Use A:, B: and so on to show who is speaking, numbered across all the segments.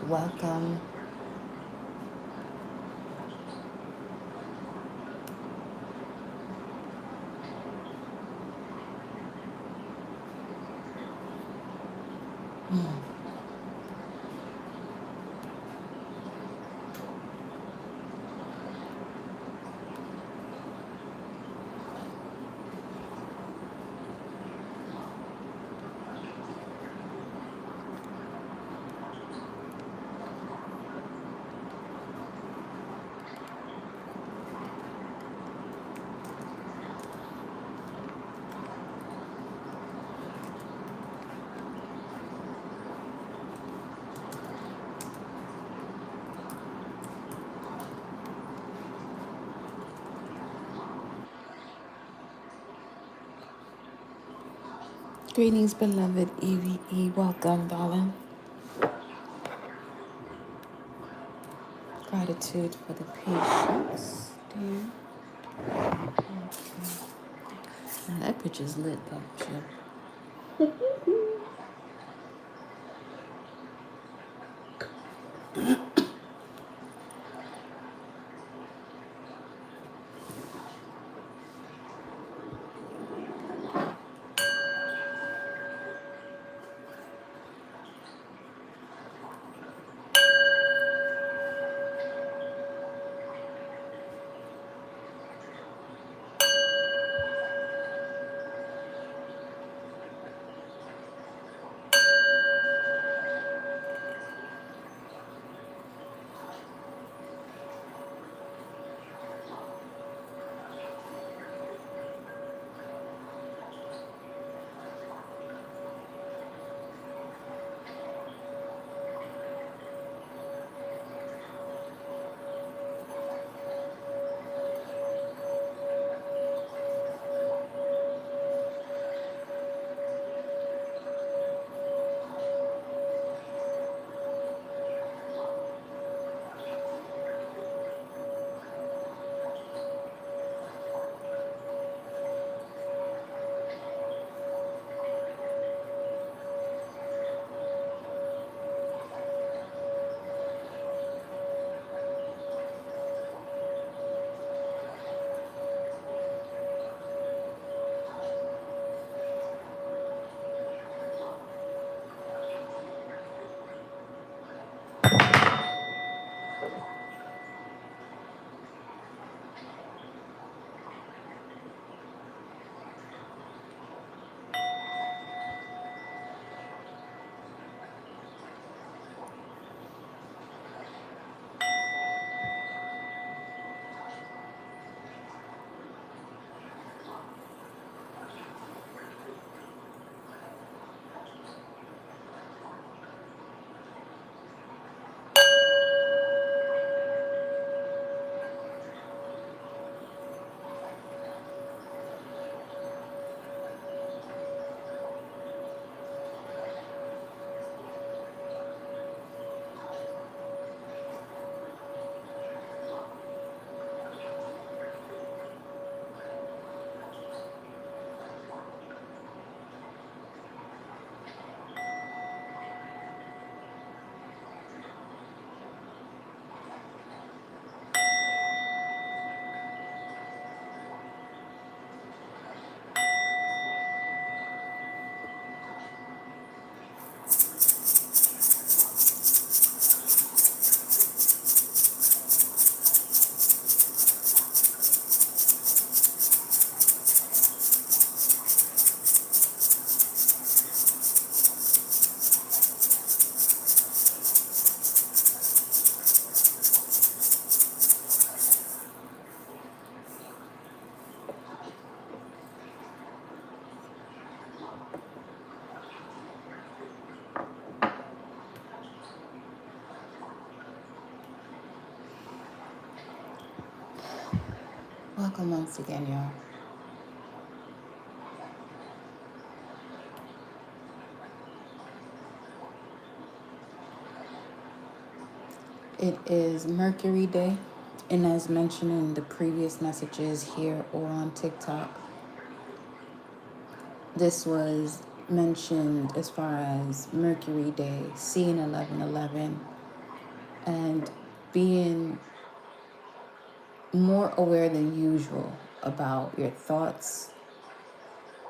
A: Welcome. Greetings, beloved EVE. Welcome, darling. Gratitude for the patience, dear. Now that picture's lit, though. Chill. Welcome once again, y'all. It is Mercury Day, and as mentioned in the previous messages here or on TikTok, this was mentioned as far as Mercury Day, seeing 1111, and being more aware than usual about your thoughts,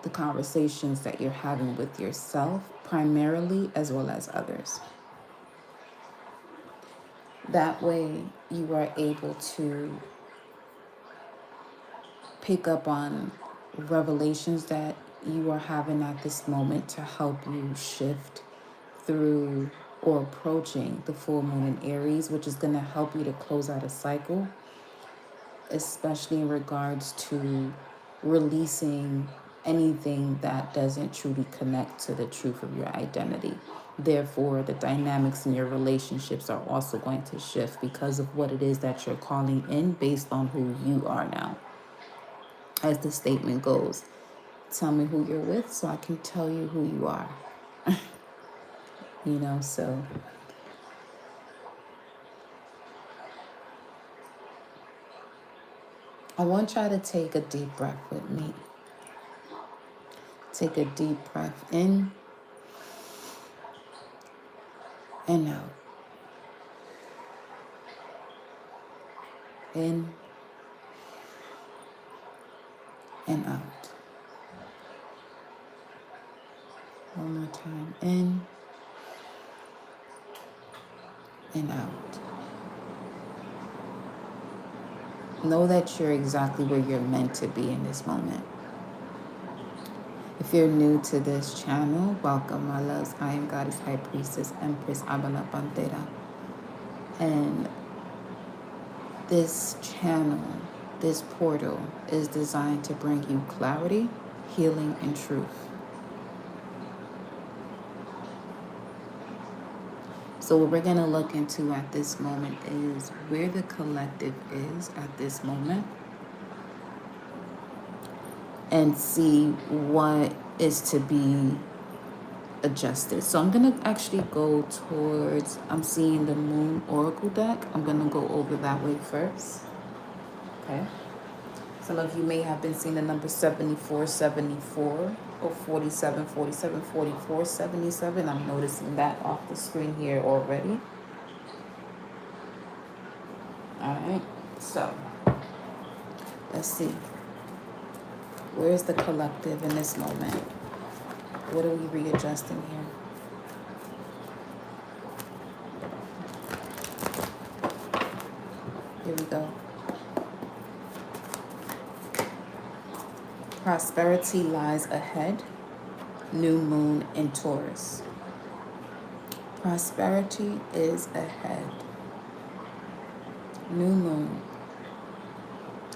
A: the conversations that you're having with yourself primarily, as well as others. That way you are able to pick up on revelations that you are having at this moment to help you shift through or approaching the full moon in Aries, which is going to help you to close out a cycle, especially in regards to releasing anything that doesn't truly connect to the truth of your identity. Therefore, the dynamics in your relationships are also going to shift because of what it is that you're calling in based on who you are now. As the statement goes, tell me who you're with so I can tell you who you are. So I want y'all to take a deep breath with me. Take a deep breath in and out. In and out. One more time. In and out. Know that you're exactly where you're meant to be in this moment. If you're new to this channel, welcome, my loves. I am Goddess High Priestess Empress Abala Pantera. And this channel, this portal, is designed to bring you clarity, healing, and truth. So what we're going to look into at this moment is where the collective is at this moment and see what is to be adjusted. So I'm going to actually go towards, I'm seeing the Moon Oracle deck. I'm going to go over that way first. Okay. Some of you may have been seeing the number 7474 or 47, 47, 44, 77. I'm noticing that off the screen here already. All right. So let's see. Where's the collective in this moment? What are we readjusting here? Here we go. Prosperity lies ahead. New moon in Taurus. Prosperity is ahead. New moon.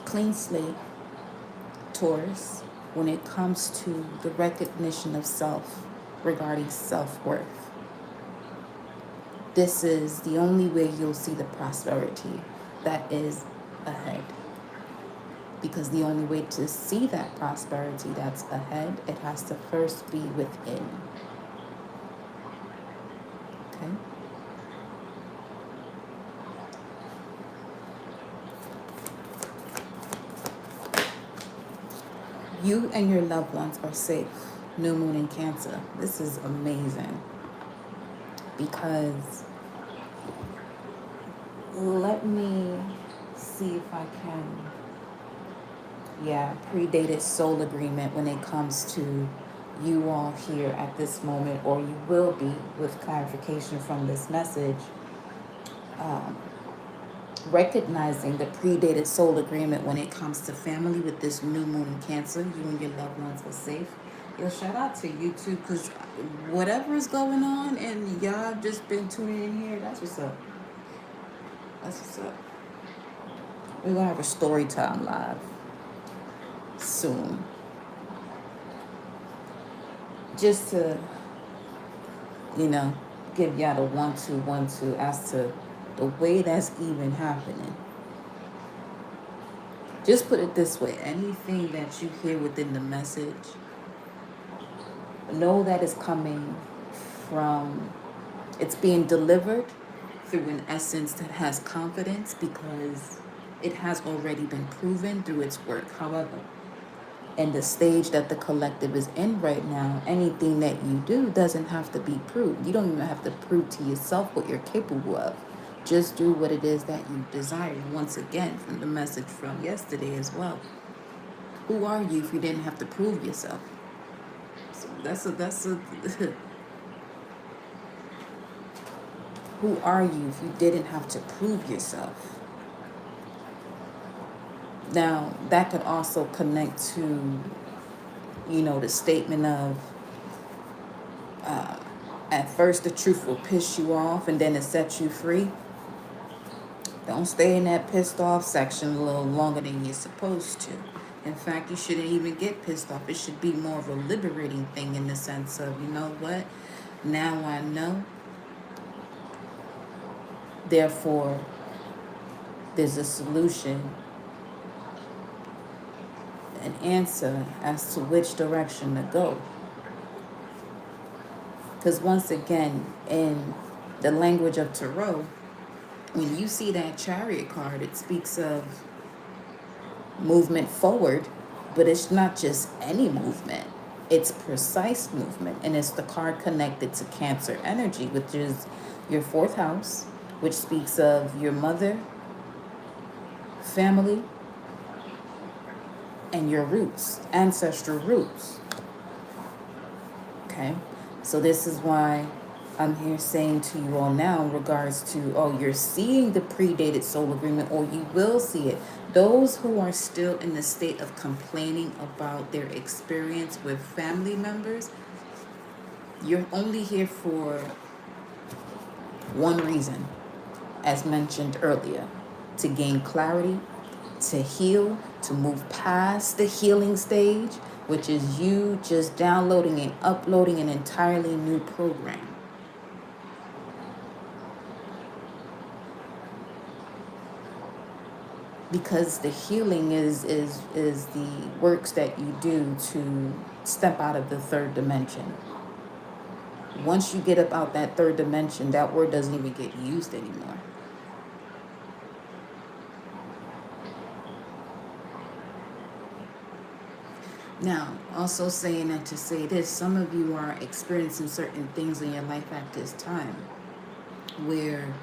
A: Clean slate. Taurus. When it comes to the recognition of self regarding self-worth. This is the only way you'll see the prosperity that is ahead. Because the only way to see that prosperity that's ahead, it has to first be within. Okay? You and your loved ones are safe. New moon in Cancer. This is amazing. Because let me see if I can. Yeah, predated soul agreement when it comes to you all here at this moment, or you will be with clarification from this message. Recognizing the predated soul agreement when it comes to family with this new moon in Cancer, you and your loved ones are safe. Yo, shout out to you too, because whatever is going on and y'all just been tuning in here, that's what's up. That's what's up. We're going to have a story time live soon. Just to, give y'all the 1-2 as to the way that's even happening. Just put it this way. Anything that you hear within the message, know that it's coming from, it's being delivered through an essence that has confidence because it has already been proven through its work. However, in the stage that the collective is in right now, anything that you do doesn't have to be proved. You don't even have to prove to yourself what you're capable of. Just do what it is that you desire. Once again, from the message from yesterday as well. Who are you if you didn't have to prove yourself? So that's a who are you if you didn't have to prove yourself? Now, that could also connect to, the statement of, at first the truth will piss you off and then it sets you free. Don't stay in that pissed off section a little longer than you're supposed to. In fact, you shouldn't even get pissed off. It should be more of a liberating thing in the sense of, you know what? Now I know. Therefore, there's a solution, an answer as to which direction to go. Because once again, in the language of Tarot, when you see that Chariot card, it speaks of movement forward, but it's not just any movement. It's precise movement, and it's the card connected to Cancer energy, which is your fourth house, which speaks of your mother, family, and your roots, ancestral roots. Okay, so this is why I'm here saying to you all now in regards to, you're seeing the predated soul agreement, or you will see it. Those who are still in the state of complaining about their experience with family members, you're only here for one reason, as mentioned earlier: to gain clarity, to heal, to move past the healing stage, which is you just downloading and uploading an entirely new program. Because the healing is the works that you do to step out of the third dimension. Once you get up out that third dimension, that word doesn't even get used anymore. Now, also saying that to say this, some of you are experiencing certain things in your life at this time where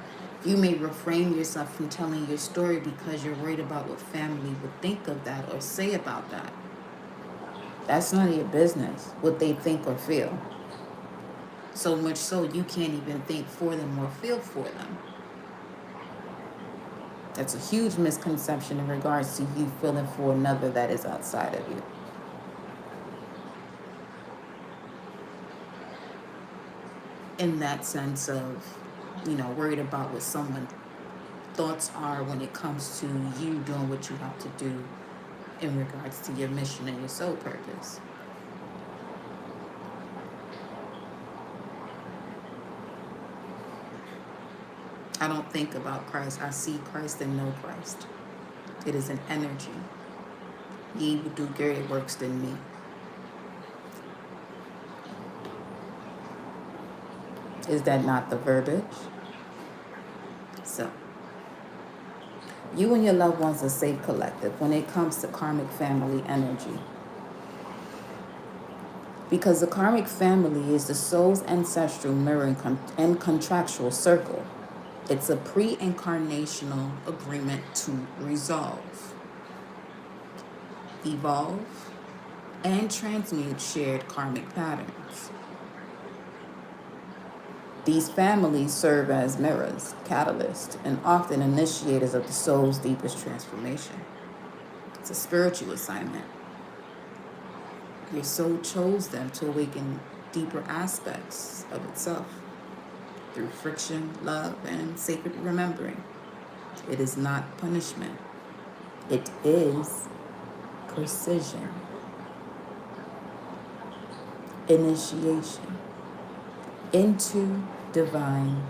A: you may refrain yourself from telling your story because you're worried about what family would think of that or say about that. That's none of your business, what they think or feel. So much so you can't even think for them or feel for them. That's a huge misconception in regards to you feeling for another that is outside of you. In that sense of, worried about what someone's thoughts are when it comes to you doing what you have to do in regards to your mission and your soul purpose. I don't think about Christ. I see Christ and know Christ. It is an energy. Ye will do greater works than me. Is that not the verbiage? So, you and your loved ones are safe collective when it comes to karmic family energy. Because the karmic family is the soul's ancestral mirror and contractual circle. It's a pre-incarnational agreement to resolve, evolve, and transmute shared karmic patterns. These families serve as mirrors, catalysts, and often initiators of the soul's deepest transformation. It's a spiritual assignment. Your soul chose them to awaken deeper aspects of itself through friction, love, and sacred remembering. It is not punishment. It is precision, initiation into divine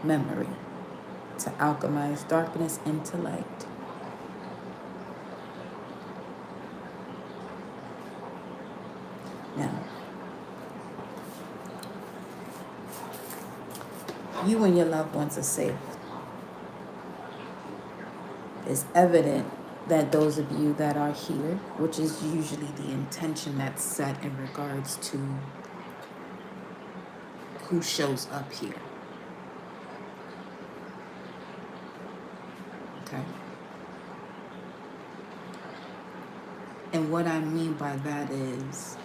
A: memory to alchemize darkness into light. Now, you and your loved ones are safe. It's evident that those of you that are here, which is usually the intention that's set in regards to who shows up here. And what I mean by that is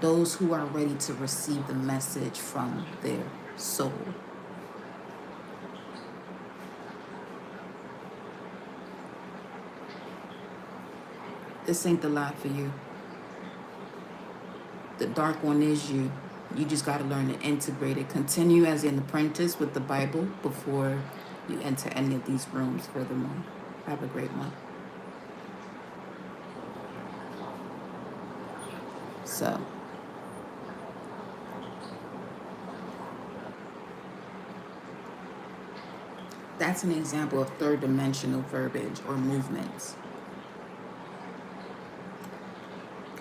A: those who are ready to receive the message from their soul. This ain't the life for you. The dark one is you. You just got to learn to integrate it. Continue as an apprentice with the Bible before you enter any of these rooms furthermore. Have a great one. So, that's an example of third dimensional verbiage or movements,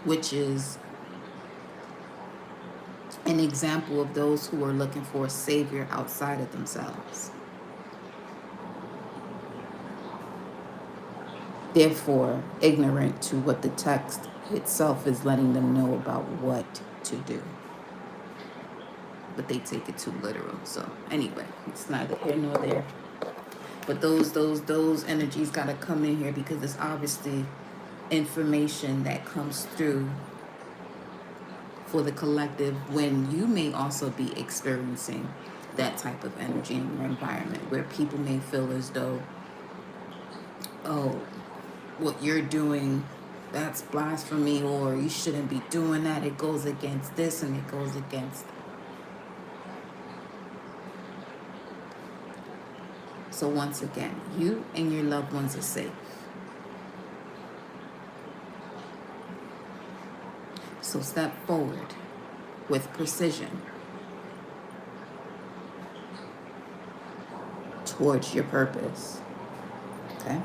A: which is an example of those who are looking for a savior outside of themselves. Therefore, ignorant to what the text itself is letting them know about what to do. But they take it too literal. So anyway, it's neither here nor there. But those energies gotta come in here because it's obviously information that comes through for the collective when you may also be experiencing that type of energy in your environment where people may feel as though, oh, what you're doing, that's blasphemy, or you shouldn't be doing that. It goes against this and it goes against that. So once again, you and your loved ones are safe. So step forward with precision towards your purpose. Okay?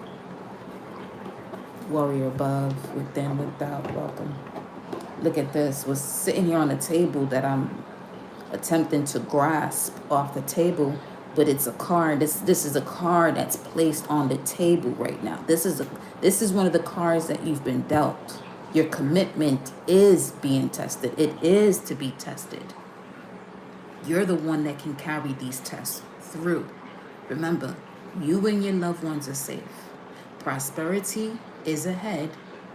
A: Warrior above, within, without, welcome. Look at this. Was sitting here on a table that I'm attempting to grasp off the table, but it's a card. This is a card that's placed on the table right now. This is one of the cards that you've been dealt. Your commitment is being tested. It is to be tested. You're the one that can carry these tests through. Remember, you and your loved ones are safe. Prosperity is ahead,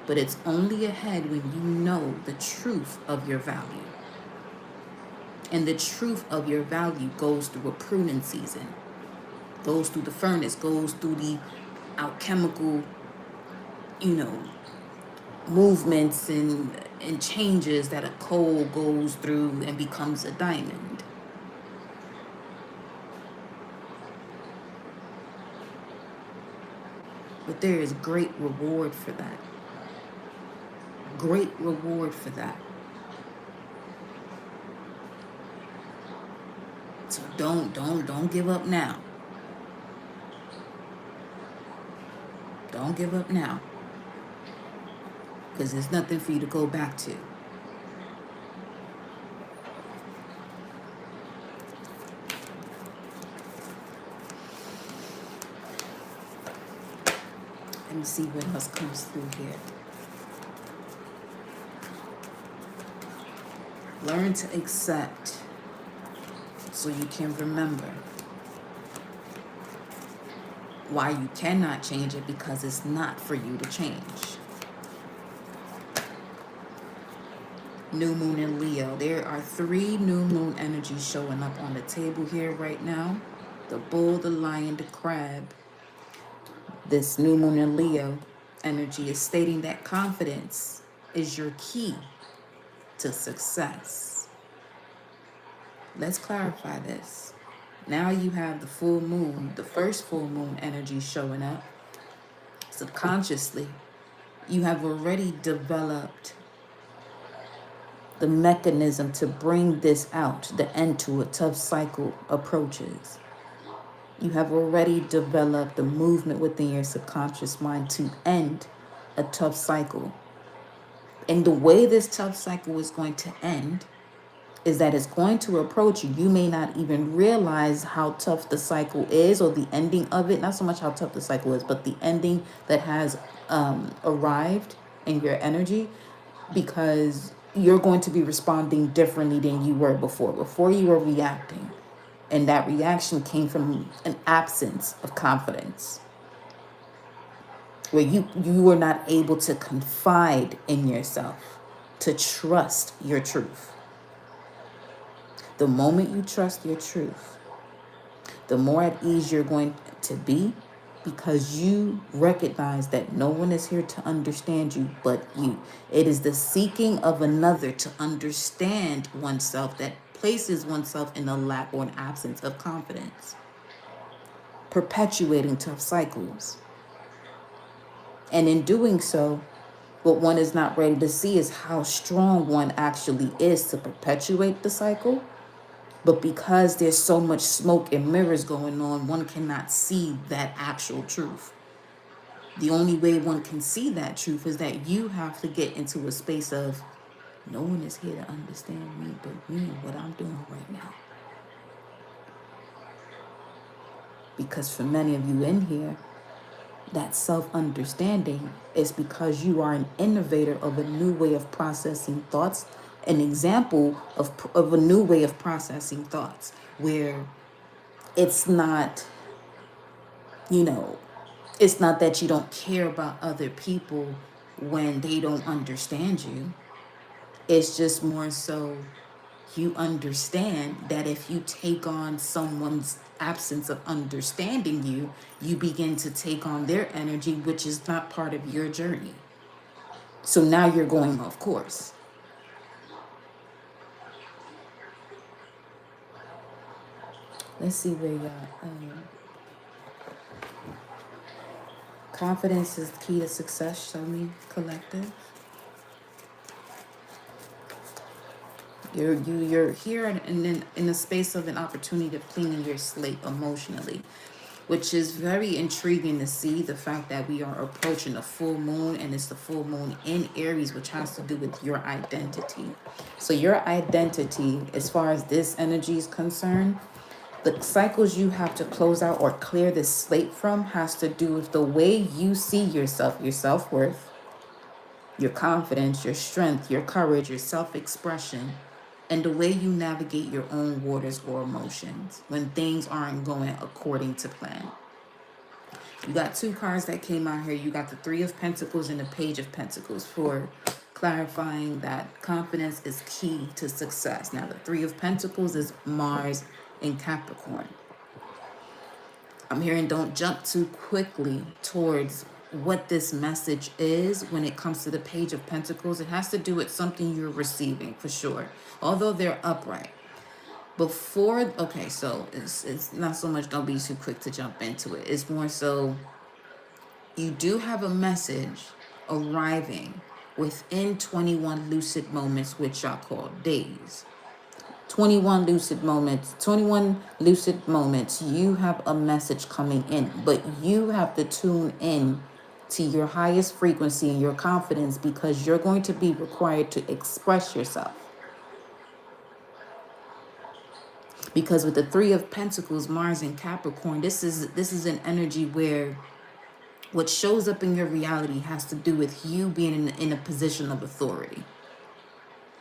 A: but it's only ahead when you know the truth of your value. And the truth of your value goes through a pruning season, goes through the furnace, goes through the alchemical, movements and changes that a coal goes through and becomes a diamond. But there is great reward for that. Great reward for that. So don't give up now. Don't give up now. Because there's nothing for you to go back to. Let me see what else comes through here. Learn to accept so you can remember why you cannot change it, because it's not for you to change. New moon in Leo. There are 3 new moon energies showing up on the table here right now. The bull, the lion, the crab. This new moon in Leo energy is stating that confidence is your key to success. Let's clarify this. Now you have the full moon, the first full moon energy showing up. Subconsciously, you have already developed the mechanism to bring this out. The end to a tough cycle approaches. You have already developed the movement within your subconscious mind to end a tough cycle. And the way this tough cycle is going to end is that it's going to approach you. You may not even realize how tough the cycle is, or the ending of it. Not so much how tough the cycle is, but the ending that has arrived in your energy, because you're going to be responding differently than you were before. Before, you were reacting, and that reaction came from an absence of confidence. where you are not able to confide in yourself, to trust your truth. The moment you trust your truth, the more at ease you're going to be, because you recognize that no one is here to understand you but you. It is the seeking of another to understand oneself that places oneself in a lack or an absence of confidence, perpetuating tough cycles. And in doing so, what one is not ready to see is how strong one actually is to perpetuate the cycle. But because there's so much smoke and mirrors going on, one cannot see that actual truth. The only way one can see that truth is that you have to get into a space of, no one is here to understand me but me and what I'm doing right now. Because for many of you in here, that self-understanding is because you are an innovator of a new way of processing thoughts, an example of a new way of processing thoughts, where it's not, it's not that you don't care about other people when they don't understand you. It's just more so you understand that if you take on someone's absence of understanding you, you begin to take on their energy, which is not part of your journey. So now you're going off course. Let's see where you got. Confidence is key to success. Show me, collective. You're here in a space of an opportunity to clean your slate emotionally, which is very intriguing to see the fact that we are approaching a full moon, and it's the full moon in Aries, which has to do with your identity. So your identity, as far as this energy is concerned, the cycles you have to close out or clear this slate from has to do with the way you see yourself, your self-worth, your confidence, your strength, your courage, your self-expression, and the way you navigate your own waters or emotions when things aren't going according to plan. You got two cards that came out here. You got the Three of Pentacles and the Page of Pentacles for clarifying that confidence is key to success. Now, the Three of Pentacles is Mars in Capricorn. I'm hearing don't jump too quickly towards what this message is when it comes to the Page of Pentacles. It has to do with something you're receiving for sure, although they're upright. Okay, so it's not so much don't be too quick to jump into it. It's more so you do have a message arriving within 21 lucid moments, which y'all call days. 21 lucid moments, you have a message coming in, but you have to tune in to your highest frequency and your confidence, because you're going to be required to express yourself. Because with the Three of Pentacles, Mars and Capricorn, this is an energy where what shows up in your reality has to do with you being in a position of authority.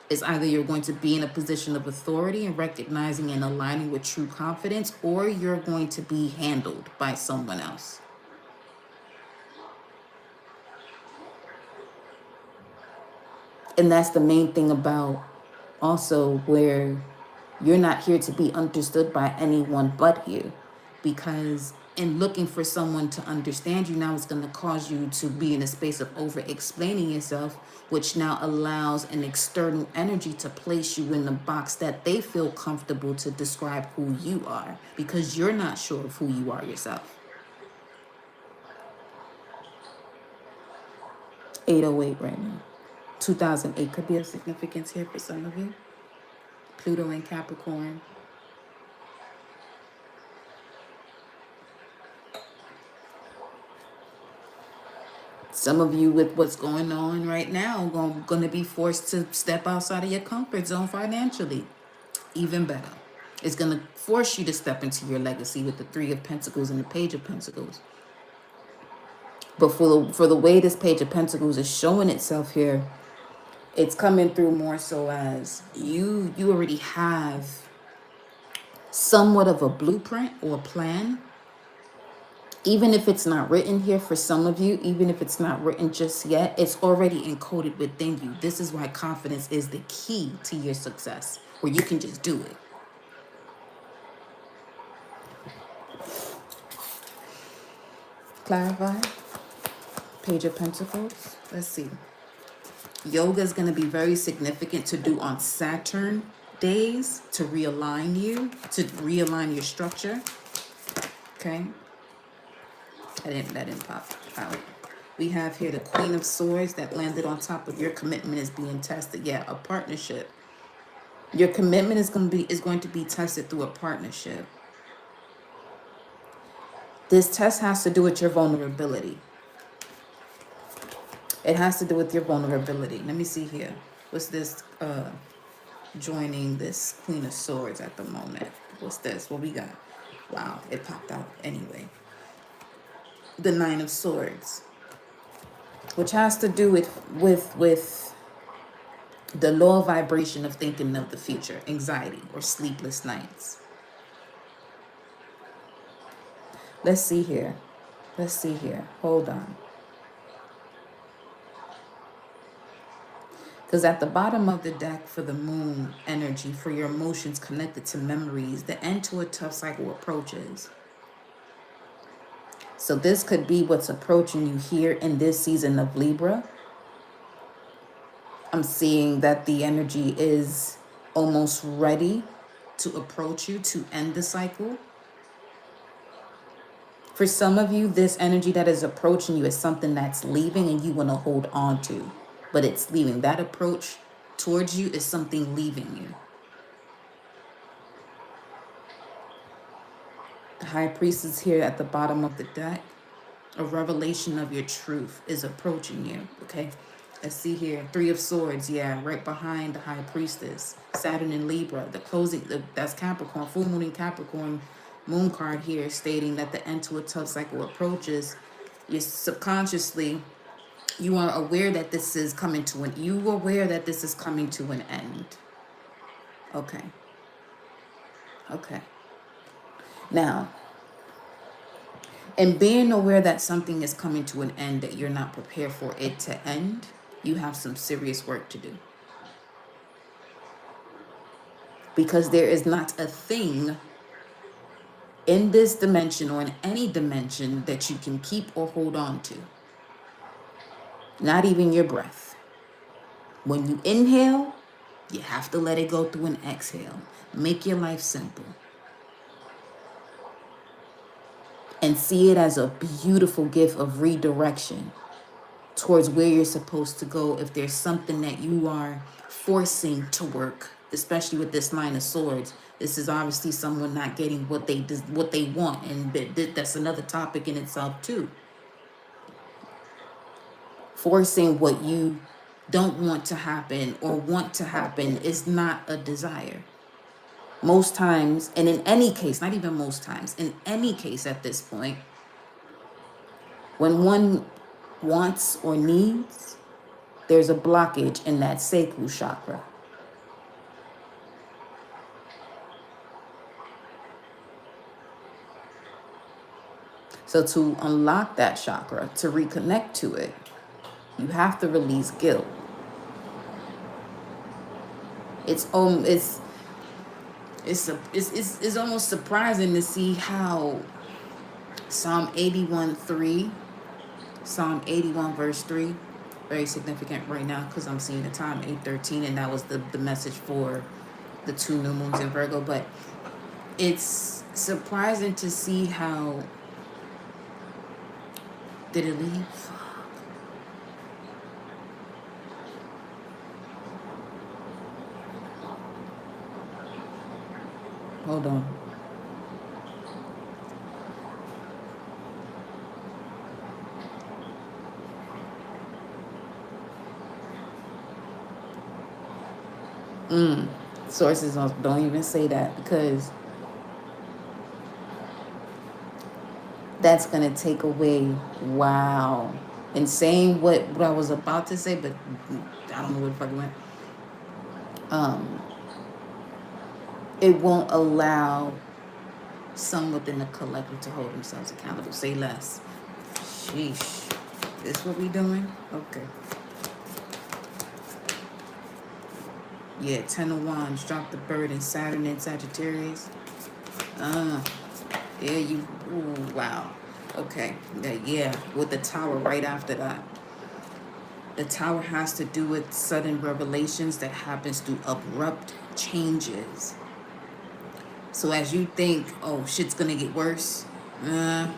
A: It's either you're going to be in a position of authority and recognizing and aligning with true confidence, or you're going to be handled by someone else. And that's the main thing about also where you're not here to be understood by anyone but you. Because in looking for someone to understand you, now it's going to cause you to be in a space of over-explaining yourself, which now allows an external energy to place you in the box that they feel comfortable to describe who you are, because you're not sure of who you are yourself. 808 right now. 2008 could be of significance here for some of you. Pluto in Capricorn. Some of you with what's going on right now going to be forced to step outside of your comfort zone financially. Even better. It's going to force you to step into your legacy with the Three of Pentacles and the Page of Pentacles. But for the way this Page of Pentacles is showing itself here, it's coming through more so as you already have somewhat of a blueprint or plan Even if it's not written here for some of you, even if it's not written just yet, it's already encoded within you. This is why confidence is the key to your success, where you can just do it. Clarify. Page of Pentacles. Let's see. Yoga is going to be very significant to do on Saturn days to realign you, to realign your structure. Okay. That didn't pop out. We have here the Queen of Swords that landed on top of your commitment is being tested. Yeah, a partnership. Your commitment is going to be tested through a partnership. This test has to do with your vulnerability. It has to do with your vulnerability. Let me see here. What's this joining this Queen of Swords at the moment? What's this? What we got? Wow, it popped out anyway. The Nine of Swords, which has to do with the low vibration of thinking of the future, anxiety or sleepless nights. Let's see here. Let's see here. Hold on. Because at the bottom of the deck for the moon energy, for your emotions connected to memories, the end to a tough cycle approaches. So this could be what's approaching you here in this season of Libra. I'm seeing that the energy is almost ready to approach you to end the cycle. For some of you, this energy that is approaching you is something that's leaving and you want to hold on to, but it's leaving. That approach towards you is something leaving you. The High Priestess here at the bottom of the deck. A revelation of your truth is approaching you, okay? Let's see here. Three of Swords, yeah, right behind the High Priestess. Saturn in Libra, the closing, that's Capricorn, full moon in Capricorn. Moon card here stating that the end to a tough cycle approaches. You subconsciously, you are aware that this is coming to an, you are aware that this is coming to an end. Okay. Okay. Now, and being aware that something is coming to an end that you're not prepared for it to end, you have some serious work to do. Because there is not a thing in this dimension or in any dimension that you can keep or hold on to. Not even your breath. When you inhale, you have to let it go through an exhale. Make your life simple. And see it as a beautiful gift of redirection towards where you're supposed to go. If there's something that you are forcing to work, especially with this Nine of Swords, this is obviously someone not getting what they want, and that's another topic in itself too. Forcing what you don't want to happen or want to happen is not a desire. Most times, and in any case, not even most times, in any case at this point, when one wants or needs, there's a blockage in that sacral chakra. So to unlock that chakra, to reconnect to it, you have to release guilt. It's almost surprising to see how Psalm 81:3, Psalm 81 verse 3, very significant right now because I'm seeing the time 8:13, and that was the message for the 2 new moons in Virgo. But it's surprising to see how, did it leave? Hold on. Sources don't even say that, because that's going to take away, wow. And saying what I was about to say, but I don't know where the fuck it went. It won't allow some within the collective to hold themselves accountable. Say less. Sheesh. This what we doing? Okay. Yeah, 10 of Wands. Drop the burden. Saturn in Sagittarius. Yeah, you. Ooh, wow. Okay. Yeah, with the Tower right after that. The Tower has to do with sudden revelations that happens through abrupt changes. So as you think, oh, shit's gonna get worse. No.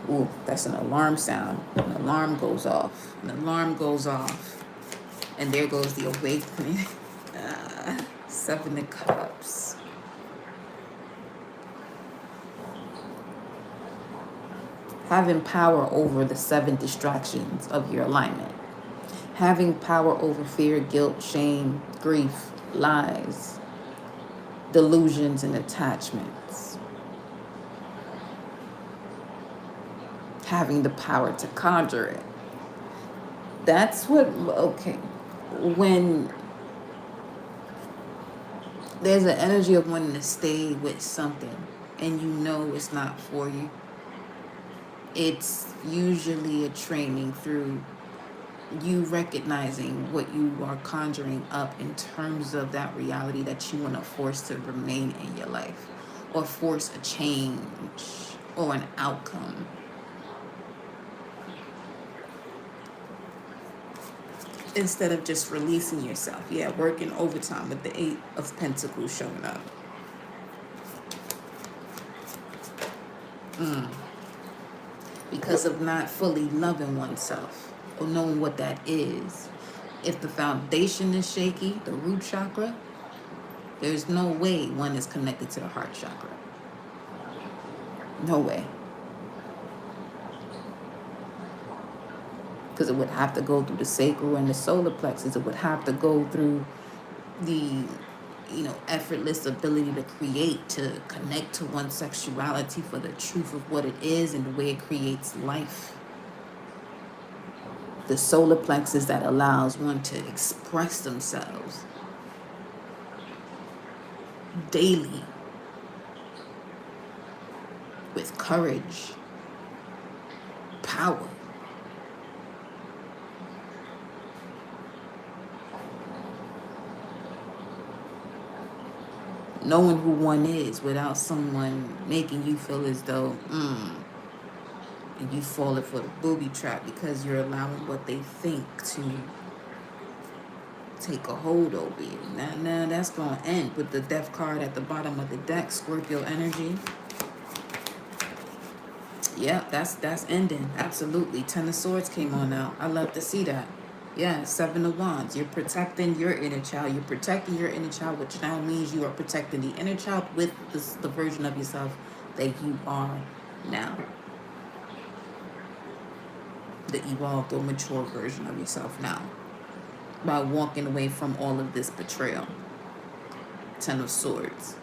A: Ooh, that's an alarm sound. An alarm goes off. An alarm goes off. And there goes the awakening. 7 of Cups. Having power over the 7 distractions of your alignment. Having power over fear, guilt, shame, grief, lies, delusions, and attachments. Having the power to conjure it. That's what, okay. When there's an energy of wanting to stay with something and you know it's not for you, it's usually a training through you recognizing what you are conjuring up in terms of that reality that you want to force to remain in your life, or force a change or an outcome. Instead of just releasing yourself. Yeah, working overtime with the 8 of Pentacles showing up. Because of not fully loving oneself or knowing what that is. If the foundation is shaky, the root chakra, there's no way one is connected to the heart chakra. No way. Because it would have to go through the sacral and the solar plexus. It would have to go through the, effortless ability to create, to connect to one's sexuality for the truth of what it is and the way it creates life. The solar plexus that allows one to express themselves daily with courage, power. Knowing who one is without someone making you feel as though, and you falling for the booby trap because you're allowing what they think to take a hold over you. Now that's going to end with the Death card at the bottom of the deck, Scorpio energy. Yeah, that's ending. Absolutely. 10 of Swords came on out. I love to see that. Yeah, 7 of Wands. You're protecting your inner child. You're protecting your inner child, which now means you are protecting the inner child with the version of yourself that you are now. The evolved or mature version of yourself now. By walking away from all of this betrayal. 10 of Swords.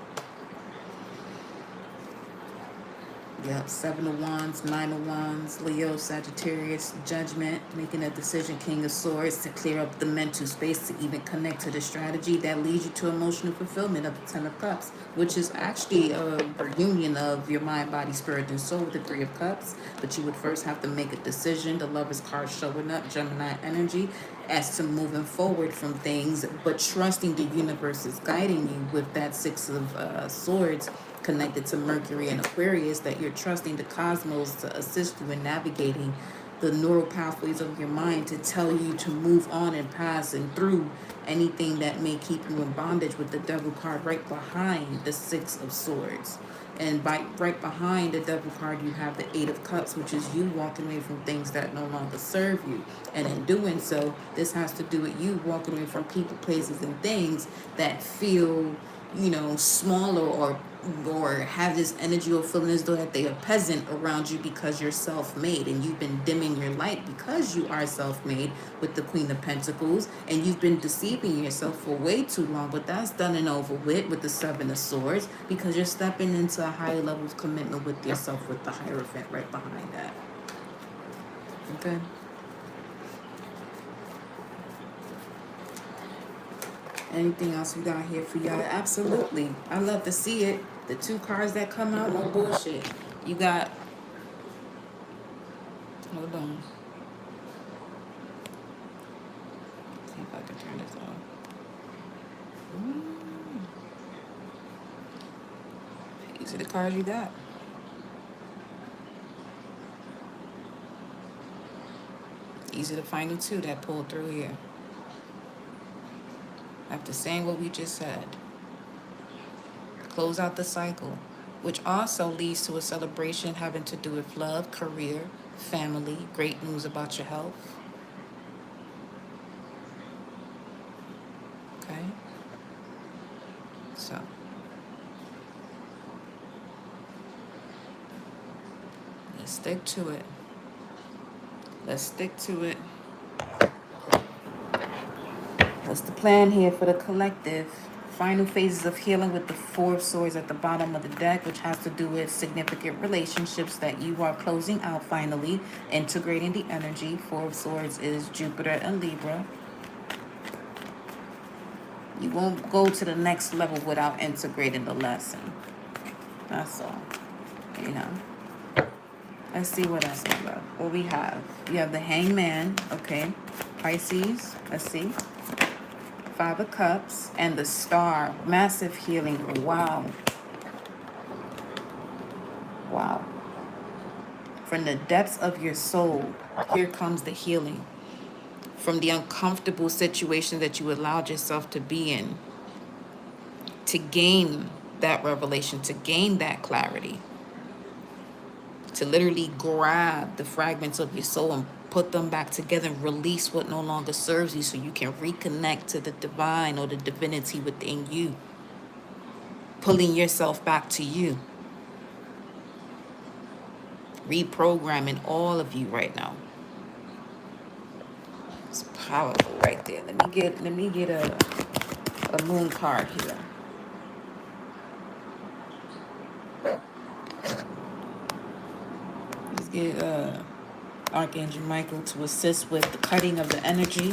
A: Yep, 7 of Wands, 9 of Wands, Leo, Sagittarius, Judgment, making a decision, King of Swords, to clear up the mental space to even connect to the strategy that leads you to emotional fulfillment of the 10 of Cups, which is actually a reunion of your mind, body, spirit, and soul with the 3 of Cups. But you would first have to make a decision. The Lover's card showing up, Gemini energy, as to moving forward from things, but trusting the universe is guiding you with that 6 of Swords, connected to Mercury and Aquarius, that you're trusting the cosmos to assist you in navigating the neural pathways of your mind to tell you to move on and pass and through anything that may keep you in bondage, with the Devil card right behind the 6 of Swords. And right behind the Devil card, you have the 8 of Cups, which is you walking away from things that no longer serve you. And in doing so, this has to do with you walking away from people, places, and things that feel, smaller or have this energy or feeling as though that they are peasant around you because you're self-made, and you've been dimming your light because you are self-made with the Queen of Pentacles, and you've been deceiving yourself for way too long. But that's done and over with the 7 of Swords, because you're stepping into a higher level of commitment with yourself with the Hierophant right behind that. Okay. Anything else we got here for y'all? Absolutely. I love to see it. The 2 cards that come out, no bullshit. You got, hold on. See if I can turn this off. These are the cards you got. These are the final 2 that pulled through here. After saying what we just said, close out the cycle, which also leads to a celebration having to do with love, career, family, great news about your health. Okay? So, let's stick to it. Let's stick to it. What's the plan here for the collective? Final phases of healing with the 4 of Swords at the bottom of the deck, which has to do with significant relationships that you are closing out finally, integrating the energy. 4 of Swords is Jupiter and Libra. You won't go to the next level without integrating the lesson. That's all. You know. Let's see what else we got. What we have. We have the Hangman, okay. Pisces, let's see. 5 of Cups and the Star. Massive healing. Wow. Wow. From the depths of your soul, here comes the healing. From the uncomfortable situation that you allowed yourself to be in, to gain that revelation, to gain that clarity, to literally grab the fragments of your soul and put them back together and release what no longer serves you so you can reconnect to the divine or the divinity within you, pulling yourself back to you, reprogramming all of you right now. It's powerful right there. Let me get a moon card here. Let's get Archangel Michael to assist with the cutting of the energy,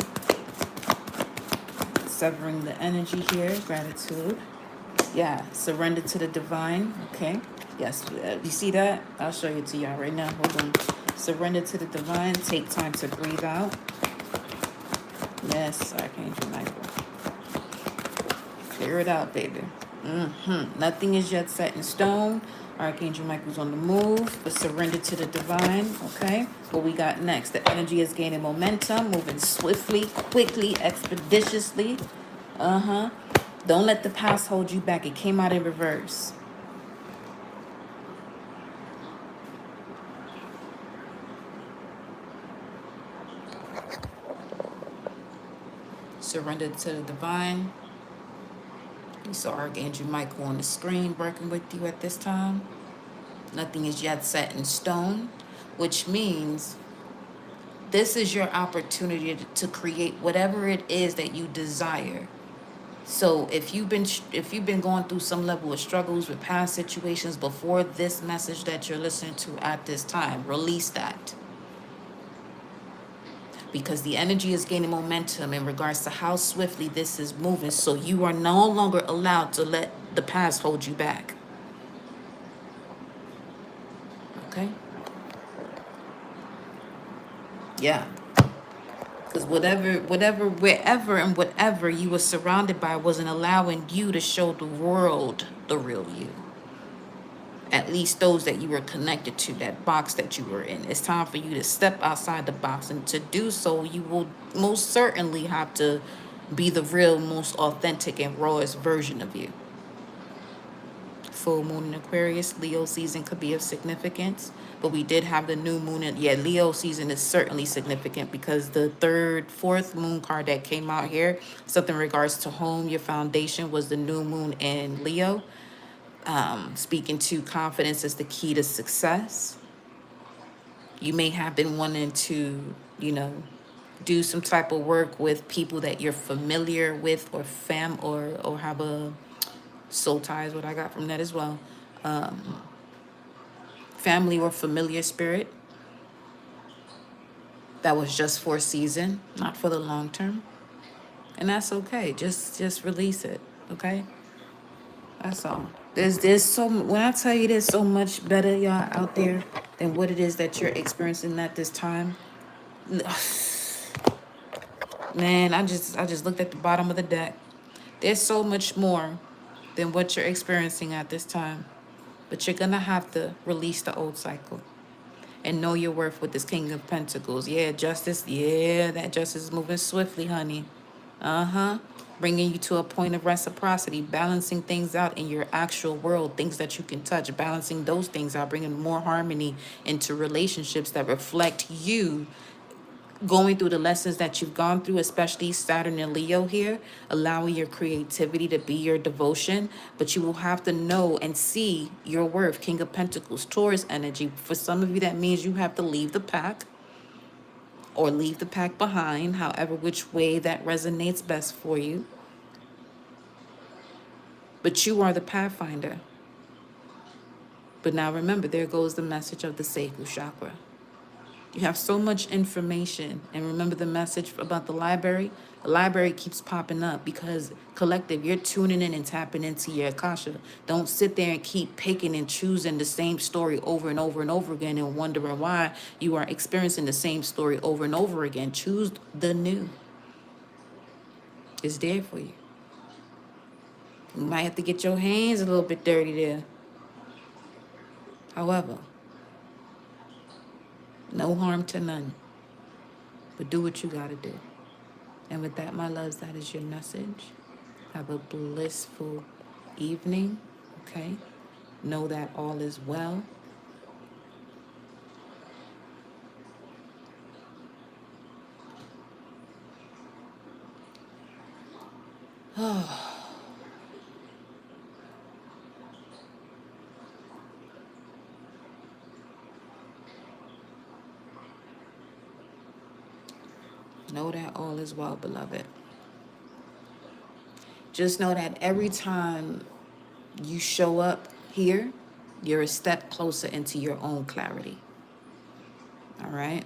A: severing the energy here. Gratitude. Yeah, surrender to the divine. Okay. Yes, you see that? I'll show you to y'all right now. Hold on. Surrender to the divine. Take time to breathe out. Yes, Archangel Michael. Clear it out, baby. Nothing is yet set in stone. Archangel Michael's on the move, but surrender to the divine, okay? What we got next? The energy is gaining momentum, moving swiftly, quickly, expeditiously. Don't let the past hold you back. It came out in reverse. Surrender to the divine. You saw Archangel Michael on the screen working with you at this time. Nothing is yet set in stone, which means this is your opportunity to create whatever it is that you desire. So if you've been going through some level of struggles with past situations before this message that you're listening to at this time, release that. Because the energy is gaining momentum in regards to how swiftly this is moving. So you are no longer allowed to let the past hold you back. Okay? Yeah. Because wherever and whatever you were surrounded by wasn't allowing you to show the world the real you. At least those that you were connected to, that box that you were in. It's time for you to step outside the box. And to do so, you will most certainly have to be the real, most authentic and rawest version of you. Full moon in Aquarius, Leo season could be of significance, but we did have the new moon. And yeah, Leo season is certainly significant because the fourth moon card that came out here, something in regards to home, your foundation, was the new moon in Leo. Speaking to confidence is the key to success. You may have been wanting to, do some type of work with people that you're familiar with or or have a soul tie is what I got from that as well. Family or familiar spirit that was just for a season, not for the long term. And that's okay. Just release it. Okay? That's all. There's so when I tell you there's so much better y'all out there than what it is that you're experiencing at this time. Man, I just looked at the bottom of the deck. There's so much more than what you're experiencing at this time. But you're gonna have to release the old cycle and know your worth with this King of Pentacles. Yeah, justice. Yeah, that justice is moving swiftly, honey. Uh-huh. Bringing you to a point of reciprocity, balancing things out in your actual world, things that you can touch, balancing those things out, bringing more harmony into relationships that reflect you going through the lessons that you've gone through, especially Saturn and Leo here, allowing your creativity to be your devotion. But you will have to know and see your worth. King of Pentacles, Taurus energy. For some of you, that means you have to leave the pack or leave the pack behind, however, which way that resonates best for you. But you are the pathfinder. But now remember, there goes the message of the Seiku chakra. You have so much information. And remember the message about the library? The library keeps popping up because collective, you're tuning in and tapping into your Akasha. Don't sit there and keep picking and choosing the same story over and over and over again and wondering why you are experiencing the same story over and over again. Choose the new. It's there for you. You might have to get your hands a little bit dirty there. However, no harm to none. But do what you gotta do. And with that, my loves, that is your message. Have a blissful evening, okay? Know that all is well. Know that all is well, beloved. Just know that every time you show up here, you're a step closer into your own clarity. All right?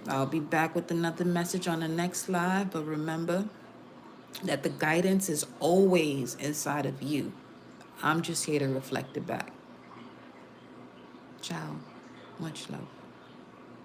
A: I'll be back with another message on the next live, but remember that the guidance is always inside of you. I'm just here to reflect it back. Ciao. Much love.